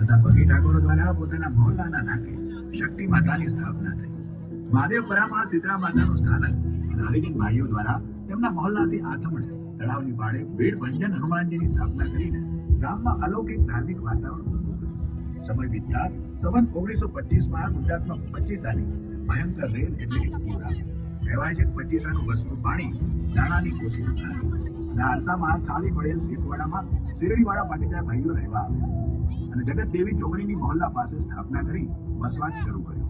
તથા પગી ઠાકોરો દ્વારા પોતાના મહોલ્લાના નાકે શક્તિ માતાની સ્થાપના થઈ. મહાદેવપરામાં શીતળા માતાનું સ્થાનક અને હરિજન ભાઈઓ દ્વારા તેમના મહોલ્લાથી આથમણે તળાવની પાળે ભીડ ભંજન હનુમાનજીની સ્થાપના કરીને ગામમાં અલૌકિક ધાર્મિક વાતાવરણ ઊભું કર્યું. સમય વીતતા સંવત 1925માં ગુજરાતમાં 25 સાલી ભયંકર રેલ એટલે કે પૂર આવ્યું. કહેવાય છે કે 25 વર્ષનું પાણી દાણાની કોઠીમાં આવ્યું અને આરસામાં ખાલી પડેલ શેખવાડામાં શેરડીવાળા પાટીદાર ભાઈઓ રહેવા આવ્યા અને જગત દેવી ચોકડીની મહોલ્લા પાસે સ્થાપના કરી વસવાટ શરૂ કર્યો.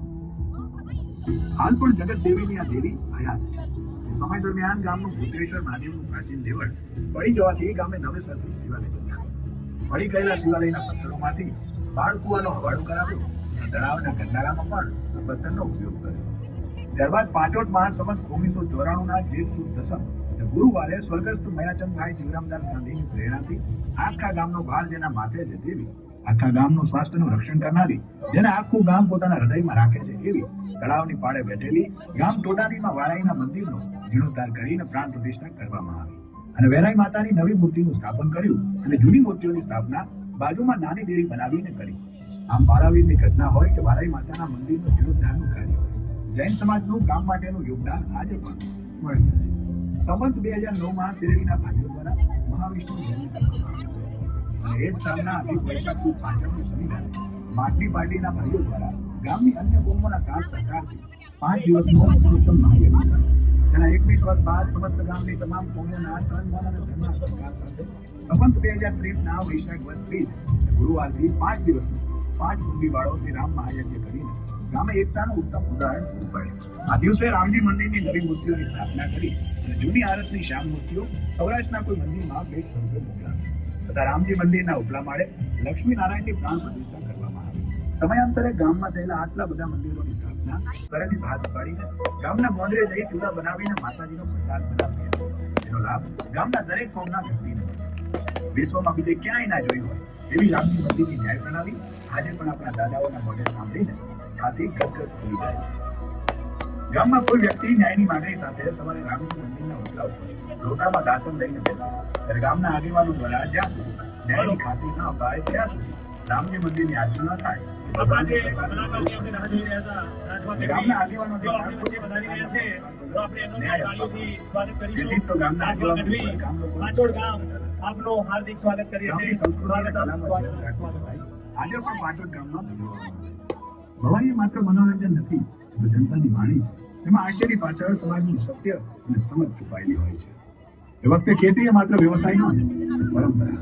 હાલ પણ જગત દેવીની આ દેવી હયાત છે. સમય દરમિયાન ગામનું ભૂતેશ્વર મહાદેવનું પ્રાચીન દેવળ પડી જવાથી ગામે નવેસરથી શિવાલય બન્યા. પડી ગયેલા શિવાલયના પથ્થરોમાંથી બાળકુવાનો હવાડો કરાવ્યો અને તળાવના ગંગારામાં પણ પથ્થરનો ઉપયોગ કર્યો. ત્યારબાદ પાંચોટમાં સંવત 1994ના જેઠ સુદ દસમ ગુરુવારે સ્વર્ગસ્થ મયાચંદભાઈ જીવરામદાસ ગાંધીની પ્રેરણાથી આખા ગામનો ભાર જેના માથે છે તેવી, આખા ગામનું સ્વાસ્થ્યનું રક્ષણ કરનારી, જેને આખું ગામ પોતાના હૃદયમાં રાખે છે એવી તળાવની પાળે બેઠેલી ગામ ટોડાનીમાં વારાઈના મંદિરનો જીર્ણોદ્ધાર કરીને પ્રાણ પ્રતિષ્ઠા કરવામાં આવી અને વેરાઈ માતાની નવી મૂર્તિનું સ્થાપન કર્યું અને જૂની મૂર્તિઓની સ્થાપના બાજુમાં નાની દેરી બનાવીને કરી. આમ પારાવીરની ઘટના હોય કે વારાઈ માતાના મંદિરનું જીર્ણોદ્ધારનું કાર્ય હોય, જૈન સમાજનું ગામ માટેનું યોગદાન આજે પણ મળ્યું છે. સંવત 2009માં શેરડીના ભાઈઓ દ્વારા મહાવિષ્ણુ જયંતિ કરવામાં આવી અને એ જ સાલના અધિક વૈશાખ સુદ પાંચમની શનિવારે માટલી પાર્ટીના ભાઈઓ દ્વારા ગામની અન્ય કોમોના સાથ સહકારથી 5 દિવસનો પુરુષોત્તમ મહાયજ્ઞ કર્યો. તેના 21 વર્ષ બાદ સમસ્ત ગામની તમામ કોમોના તન મન અને ધનના સહકાર સાથે સંવત 2030ના વૈશાખ વદ 30 ગુરુવારથી 5 દિવસનો 5 કુંડીવાળો શ્રી રામ મહાયજ્ઞ કરીને ગામે એકતાનું ઉત્તમ ઉદાહરણ પૂરું પાડ્યું. આ દિવસે રામજી મંદિરની નવી મૂર્તિઓની સ્થાપના કરી અને જૂની આરસની શ્યામ મૂર્તિઓ સૌરાષ્ટ્રના કોઈ મંદિરમાં ભેટ સ્વરૂપે મોકલાવી તથા રામજી મંદિરના ઉપલા માળે લક્ષ્મી નારાયણની પ્રાણ પ્રતિષ્ઠા કરવામાં આવી. સમયાંતરે ગામમાં થયેલા આટલા બધા મંદિરોની સ્થાપના કરેલી હાથ પાડીને ગામના મોંદરે જઈ ચૂલા બનાવીને માતાજીનો પ્રસાદ બનાવી જેનો લાભ ગામના દરેક કોમના વ્યક્તિને વિશ્વમાં બીજે ક્યાંય ના જોયું હોય એવી રામજી મંદિરની ન્યાય પ્રણાલી આજે પણ આપણા દાદાઓના મોઢે સાંભળીને છાતી ગદગદ થઈ જાય છે. ગામમાં કોઈ વ્યક્તિ ન્યાયની માંગણી સાથે સવારે રામજી મંદિરના ઓટલા ઉપર લોટામાં દાંતણ લઈને બેસે ત્યારે ગામના આગેવાનો દ્વારા જ્યાં સુધી ન્યાયની ખાતરી ન અપાય ત્યાં સુધી રામજી મંદિરની આરતી ન થાય. ગામના આગેવાનો આપનું હાર્દિક સ્વાગત કરીએ છીએ. આજે પણ પાંચોટ ગામમાં ભવાઈ માત્ર મનોરંજન નથી, જનતાની વાણી છે. તેમાં આશ્ચર્ય પાછળ સમાજનું સત્ય અને સમજ છુપાયેલી હોય છે. એ વખતે ખેતી એ માત્ર વ્યવસાય નહોતી, પરંપરા.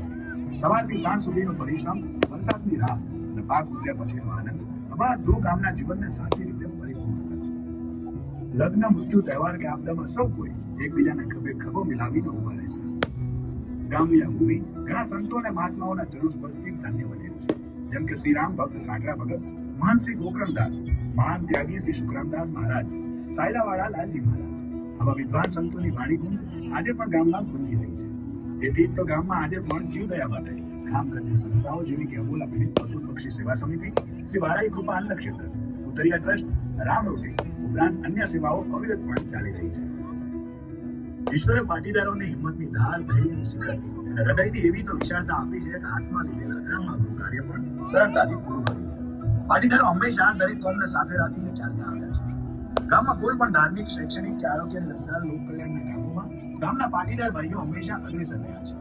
સવારથી સાંજ સુધીનો પરિશ્રમ, વરસાદની રાહ અને પાક ઉતર્યા પછીનો આનંદ આ બધું ગામના જીવનને સાચી રીતે પરિપૂર્ણ કરે. લગ્ન, મૃત્યુ, તહેવાર કે આપદામાં સૌ કોઈ એકબીજાના ખભે ખભો મિલાવીને ઉભા રહે છે. ગામની આ ભૂમિ ઘણા સંતો અને મહાત્માઓના ચરણ સ્પર્શથી ધન્ય બનેલ છે. જેમ કે શ્રી રામ ભક્ત સાંકરા ભગત, મહાન શ્રી ગોકરણદાસ, મહાન ત્યાગી શ્રી સુખરામદાસ મહારાજ, સાયલાવાળા લાલજી મહારાજ. આવા વિદ્વાન સંતોની વાણી ગુંજ આજે પણ ગામમાં ગુંજી રહી છે. તેથી તો ગામમાં આજે પણ જીવદયા માટે કામ કરતી સંસ્થાઓ જેવી કે અબોલા પીડિત પશુ પક્ષી સેવા સમિતિ, શ્રી વારાઈ કૃપા અન્ન ક્ષેત્ર, ઉતરિયા ટ્રસ્ટ, રામ રોટી ઉપરાંત અન્ય સેવાઓ અવિરતપણે ચાલી રહી છે. ઈશ્વરે પાટીદારોને હિંમતની ધાર, ધૈર્યની શિખર અને હૃદયની એવી તો વિશાળતા આપી છે કે હાથમાં લીધેલા ગ્રામનું કાર્ય પણ સરળતાથી પૂરું કર્યું. પાટીદારો હંમેશા દરેક કોમને સાથે રાખીને ચાલતા આવ્યા છે. ગામમાં કોઈ પણ ધાર્મિક, શૈક્ષણિક કે આરોગ્યને લગતા લોક કલ્યાણના કામોમાં ગામના પાટીદાર ભાઈઓ હંમેશા અગ્રેસર રહ્યા છે.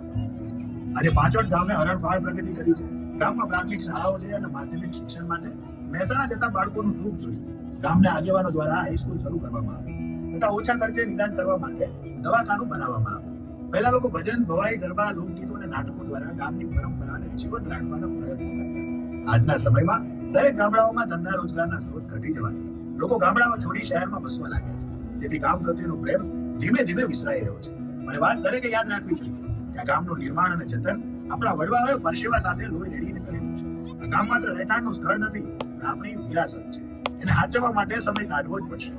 આજે પાંચોટ ગામે હરણફાળ પ્રગતિ કરી છે. ગામમાં પ્રાથમિક શાળાઓ છે અને માધ્યમિક શિક્ષણ માટે મહેસાણા જતા બાળકોનું દુઃખ જોઈ ગામના આગેવાનો દ્વારા હાઈસ્કૂલ શરૂ કરવામાં આવી તથા ઓછા ખર્ચે નિદાન કરવા માટે દવાખાનું બનાવવામાં આવ્યું. પહેલા લોકો ભજન, ભવાઈ, ગરબા, લોકગીતો અને નાટકો દ્વારા ગામની પરંપરાને જીવંત રાખવાનો પ્રયત્ન કરતા. આજના સમયમાં દરેક ગામડાઓમાં ધંધા રોજગારના સ્ત્રોત ઘટી જવાથી લોકો ગામડાઓ છોડી શહેરમાં બસવા લાગ્યા છે. તેથી ગામ પ્રત્યેનો પ્રેમ ધીમે ધીમે વિસરાઈ રહ્યો છે. અને વાત દરેકે યાદ રાખવી જોઈએ કે આ ગામનું નિર્માણ અને જતન આપણા વડવાઓએ પરસેવા સાથે લોહી રેડીને કરેલું છે. આ ગામ માત્ર રહેઠાણનું સ્થળ નથી, આપણી વિરાસત છે. એને સાચવવા માટે સમય કાઢવો જ પડશે.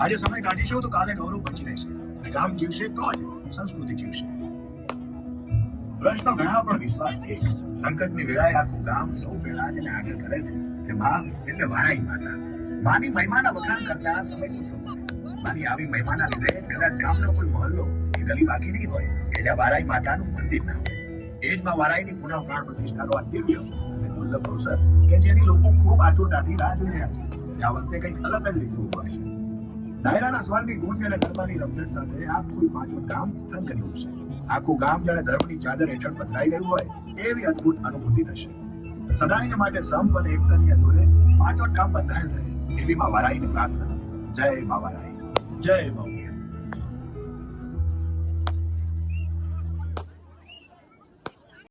આજે સમય કાઢીશું તો કાલે ગૌરવ બચી રહેશે અને ગામ જીવશે તો જ સંસ્કૃતિ જીવશે. પ્રશ્નો ઘણા પણ વિશ્વાસ એક. સંકટની વેળાએ આખું ગામ સૌ પહેલા જેને આગળ કરે છે તે માં એટલે વારાઈ માતા. માની મહિમાના વખાણ કરતા સમય પૂછો. માની આવી મહિમાના લીધે કદાચ ગામનો કોઈ મહોલ્લો કે ગલી બાકી નહીં હોય કે જ્યાં વારાઈ માતાનું મંદિર ના હોય. એ જ માં વારાઈની પુનઃ પ્રાણ પ્રતિષ્ઠાનો આ દિવ્ય અને દુર્લભ અવસર કે જેની લોકો ખૂબ આતુરતાથી રાહ જોઈ રહ્યા છે. આ વખતે કંઈક અલગ જ રીતે ઉભવાશે. ડાયરાના સ્વરની ગુંજ અને ગરબાની રમઝટ સાથે આખું પાંચોટ ગામ થનગની ઉઠશે. આખું ગામ જાણે ધર્મની ચાદર હેઠળ પથરાઈ ગયું હોય એવી અદ્ભુત અનુભૂતિ થશે. સદાયને માટે સંપ અને એકતાની અધૂરે પાંચોટ ગામ બંધાયેલ રહે એવી માં વારાઈની પ્રાર્થના. જય માં વારાઈ. જય બાબુ.